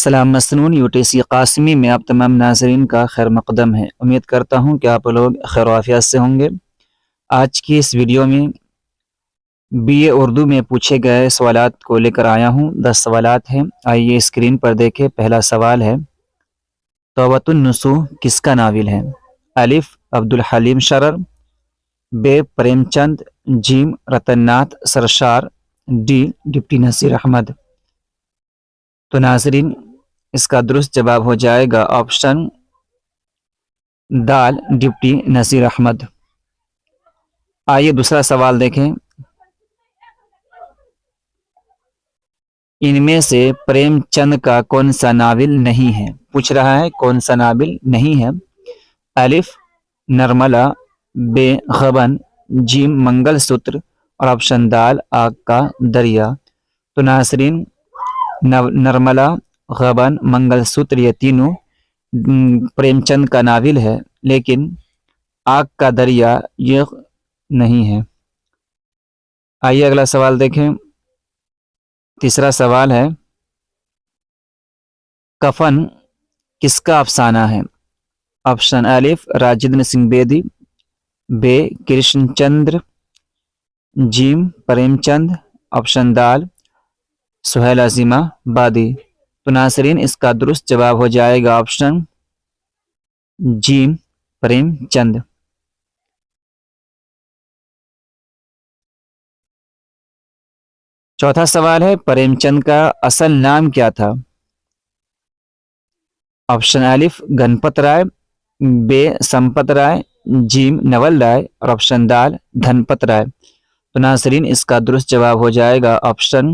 السلام مسنون UTC قاسمی میں آپ تمام ناظرین کا خیر مقدم ہے۔ امید کرتا ہوں کہ آپ لوگ خیر و عافیت سے ہوں گے۔ آج کی اس ویڈیو میں BA اردو میں پوچھے گئے سوالات کو لے کر آیا ہوں۔ 10 سوالات ہیں، آئیے اسکرین پر دیکھیں۔ پہلا سوال ہے، توبۃ النصوح کس کا ناول ہے؟ الف عبدالحلیم شرر، ب پریم چند، جیم رتن ناتھ سرشار، ڈی ڈپٹی نصیر احمد۔ تو ناظرین اس کا درست جواب ہو جائے گا آپشن دال ڈپٹی نصیر احمد۔ آئیے دوسرا سوال دیکھیں۔ ان میں سے پریم چند کا کون سا ناول نہیں ہے؟ پوچھ رہا ہے کون سا ناول نہیں ہے۔ الف نرملا، ب غبن، جیم منگل سوتر اور آپشن دال آگ کا دریا۔ تو ناظرین نرملا، غبن، منگل سوتر یہ تینوں پریم چند کا ناول ہے، لیکن آگ کا دریا یہ نہیں ہے۔ آئیے اگلا سوال دیکھیں۔ تیسرا سوال ہے، کفن کس کا افسانہ ہے؟ آپشن الف راجندر سنگھ بیدی، ب کرشن چندر، جیم پریم چند، آپشن دال سہیل عظیمہ بادی۔ تو ناظرین اس کا درست جواب ہو جائے گا آپشن جیم پریم چند۔ چوتھا سوال ہے، پریم چند کا اصل نام کیا تھا؟ آپشن الف گنپت رائے، ب سمپت رائے، جیم نول رائے اور آپشن دال دھنپت رائے۔ تو ناظرین اس کا درست جواب ہو جائے گا آپشن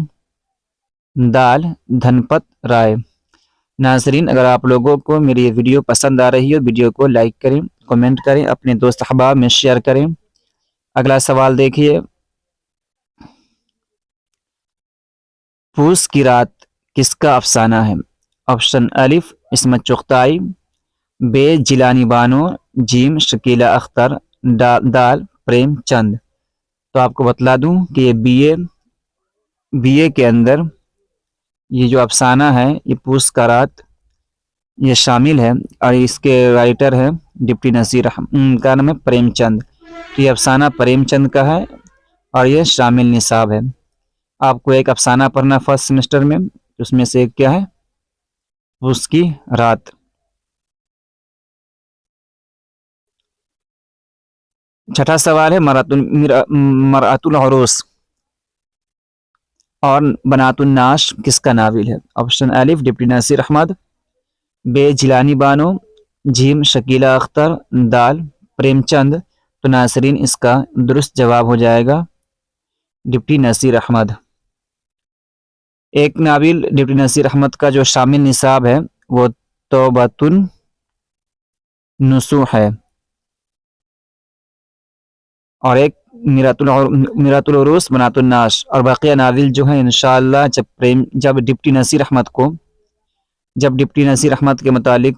دال دھنپت رائے۔ ناظرین اگر آپ لوگوں کو میری یہ ویڈیو پسند آ رہی ہے، ویڈیو کو لائک کریں، کمنٹ کریں، اپنے دوست احباب میں شیئر کریں۔ اگلا سوال دیکھیے، پوس کی رات کس کا افسانہ ہے؟ آپشن الف عصمت چغتائی، ب جیلانی بانو، جیم شکیلہ اختر، دال پریم چند۔ تو آپ کو بتلا دوں کہ یہ BA کے اندر یہ جو افسانہ ہے یہ پوس کا رات یہ شامل ہے، اور اس کے رائٹر ہے ڈپٹی نصیر احمد کا نام ہے پریم چند۔ تو یہ افسانہ پریم چند کا ہے اور یہ شامل نصاب ہے۔ آپ کو ایک افسانہ پڑھنا فرسٹ سیمسٹر میں، اس میں سے ایک کیا ہے؟ پوس کی رات۔ چھٹا سوال ہے، مرأۃ العروس اور بنات الناس کس کا ناول ہے؟ آپشن الف ڈپٹی نصیر احمد، ب جیلانی بانو، جیم شکیلہ اختر، دال پریم چند۔ تو ناظرین اس کا درست جواب ہو جائے گا ڈپٹی نصیر احمد۔ ایک ناول ڈپٹی نصیر احمد کا جو شامل نصاب ہے وہ توبۃ النصوح ہے، اور ایک میرات العروس بنات الناس، اور بقیہ ناول جو ہیں انشاءاللہ جب ڈپٹی نصیر احمد کے متعلق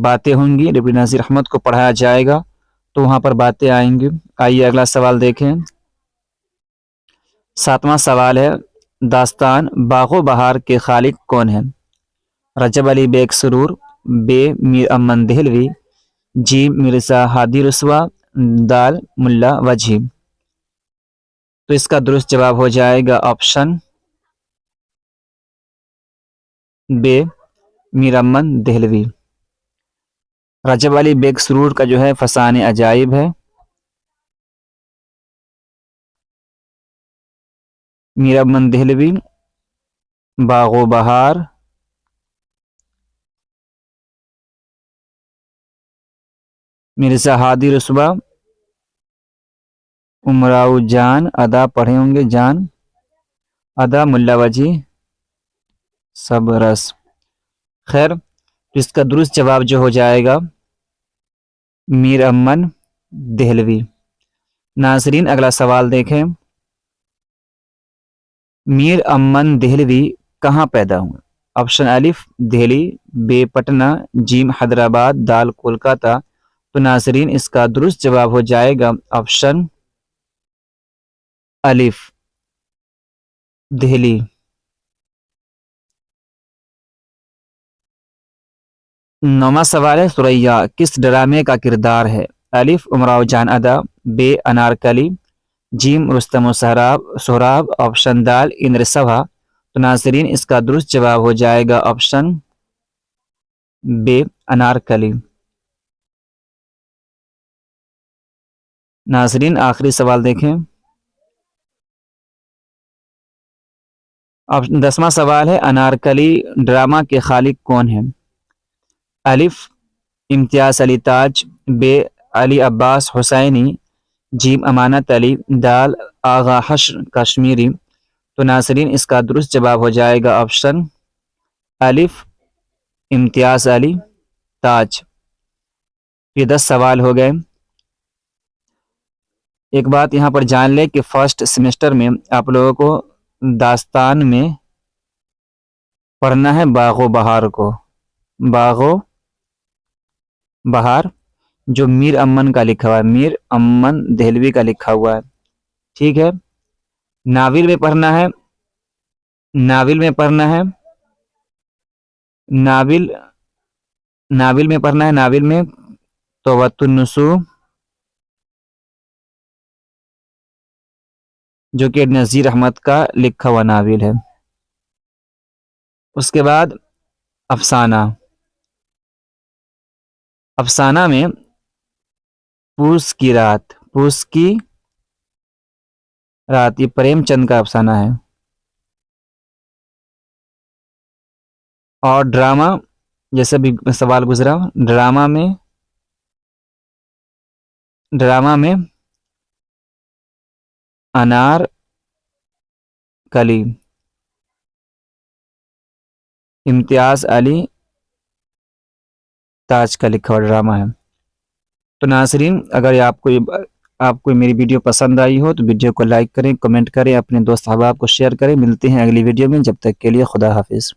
باتیں ہوں گی، ڈپٹی نصیر احمد کو پڑھایا جائے گا تو وہاں پر باتیں آئیں گی۔ آئیے اگلا سوال دیکھیں۔ ساتواں سوال ہے، داستان باغ و بہار کے خالق کون ہیں؟ رجب علی بیگ سرور، ب میر امن دہلوی، جی مرزا ہادی رسوا، دال ملا وجہی۔ تو اس کا درست جواب ہو جائے گا آپشن ب میر امن دہلوی۔ رجب علی بیگ سرور کا جو ہے فسانہ عجائب ہے، میر امن دہلوی باغ و بہار، مرزا ہادی رسوا امراؤ جان، ادا پڑھے ہوں گے جان، ادا ملا وجی سب رس۔ خیر اس کا درست جواب جو ہو جائے گا میر امن دہلوی۔ ناظرین اگلا سوال دیکھیں۔ میر امن دہلوی کہاں پیدا ہوئے؟ آپشن الف دہلی، ب پٹنہ، جیم حیدرآباد، دال کولکاتہ۔ تو ناظرین اس کا درست جواب ہو جائے گا آپشن الف دہلی۔ 9واں سوال ہے ثریا کس ڈرامے کا کردار ہے؟ الف امراؤ جان ادا، بے انارکلی، جیم رستم و سہراب، آپشن دال اندر سبھا۔ تو ناظرین اس کا درست جواب ہو جائے گا آپشن بے انارکلی۔ ناظرین آخری سوال دیکھیں، 10واں سوال ہے انارکلی ڈرامہ کے خالق کون ہیں؟ الف امتیاز علی تاج، بے علی عباس حسینی، جیم امانت علی، دال آغا حشر کشمیری۔ تو ناظرین اس کا درست جواب ہو جائے گا آپشن الف امتیاز علی تاج۔ یہ 10 سوال ہو گئے۔ ایک بات یہاں پر جان لیں کہ فرسٹ سیمسٹر میں آپ لوگوں کو داستان میں پڑھنا ہے باغ و بہار کو، باغ و بہار جو میر امن کا لکھا ہوا ہے، میر امن دہلوی کا لکھا ہوا ہے، ٹھیک ہے۔ ناول میں پڑھنا ہے، ناول میں پڑھنا ہے، ناول میں پڑھنا ہے، ناول میں توبۃ النصوح جو کہ نذیر احمد کا لکھا ہوا ناول ہے۔ اس کے بعد افسانہ، افسانہ میں پوس کی رات، پوس کی رات یہ پریم چند کا افسانہ ہے۔ اور ڈرامہ جیسے بھی سوال گزرا، ڈرامہ میں انار کلی امتیاز علی تاج کا لکھا ہوا ڈرامہ ہے۔ تو ناظرین اگر آپ کو میری ویڈیو پسند آئی ہو تو ویڈیو کو لائک کریں، کمنٹ کریں، اپنے دوست احباب کو شیئر کریں۔ ملتے ہیں اگلی ویڈیو میں، جب تک کے لیے خدا حافظ۔